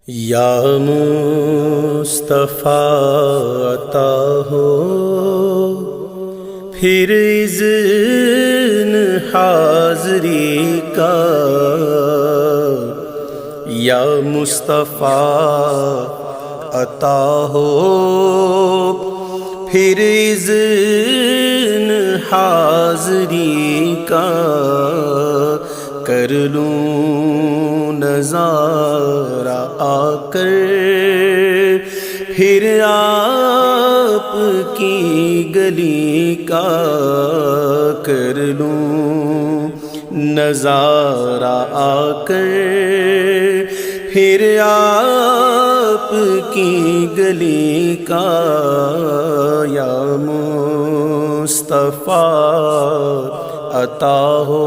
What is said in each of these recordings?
یا مصطفیٰ عطا ہو پھر اذن حاضری کا، یا مصطفیٰ عطا ہو پھر اذن حاضری کا، کر لوں نظارہ آ کر پھر آپ کی گلی کا، کر لوں نظارہ آ کر پھر آپ کی گلی کا، یا مصطفیٰ عطا ہو۔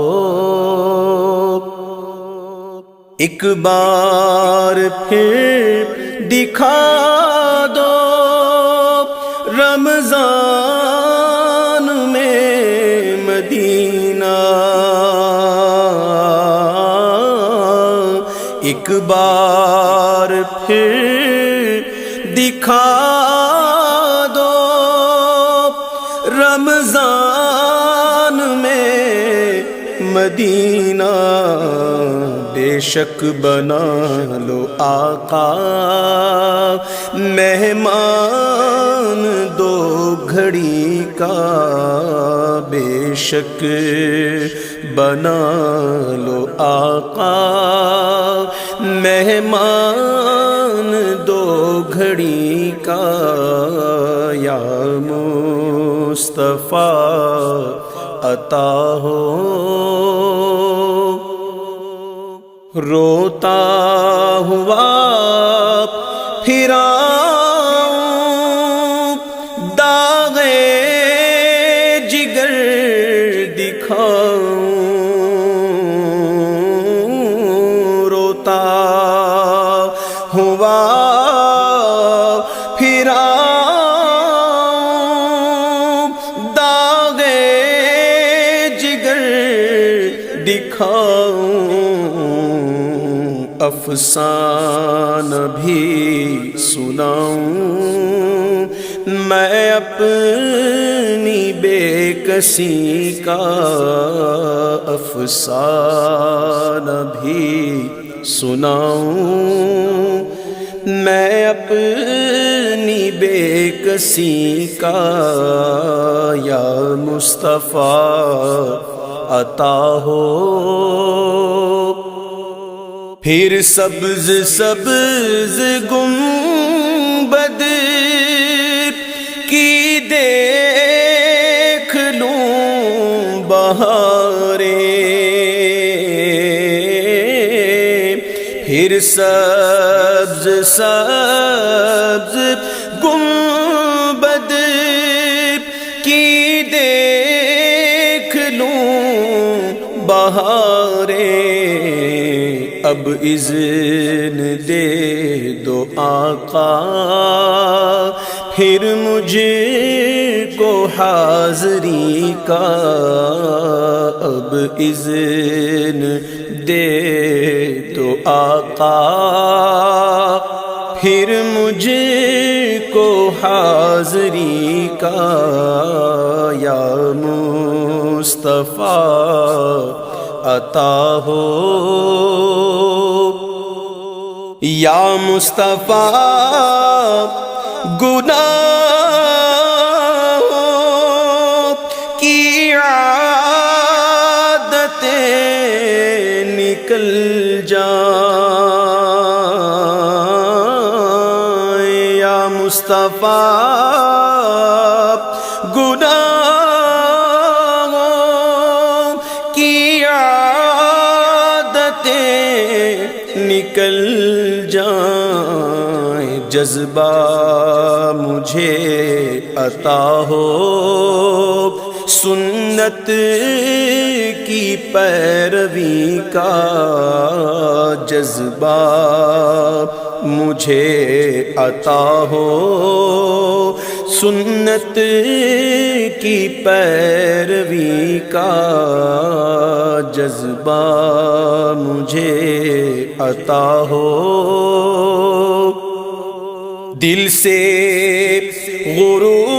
ایک بار پھر دکھا دو رمضان میں مدینہ، ایک بار پھر دکھا دو رمضان میں مدینہ، بے شک بنا لو آقا مہمان دو گھڑی کا، بے شک بنا لو آقا مہمان دو گھڑی کا، یا مصطفیٰ عطا ہو۔ روتا ہوا پھر آؤں داغ جگر دکھاؤں، روتا ہوا پھر آؤں داغ جگر دکھاؤں، افسانہ بھی سناؤں میں اپنی بے کسی کا، افسانہ بھی سناؤں میں اپنی بے کسی کا، یا مصطفیٰ عطا ہو۔ پھر سبز سبز گنبد کی دیکھ لوں بہاریں، پھر سبز سبز گنبد کی دیکھ لوں بہاریں، اب اذن دے دو آقا پھر مجھے کو حاضری کا، اب اذن دے دو آقا پھر مجھے کو حاضری کا، یا مصطفیٰ عطا ہو۔ یا مصطفیٰ گناہوں کی عادتیں نکل جائیں، یا مصطفیٰ گناہوں کی نکل جائیں، جذبہ مجھے عطا ہو سنت کی پیروی کا، جذبہ مجھے عطا ہو سنت کی پیروی کا، جذبہ مجھے عطا ہو، دل سے غرور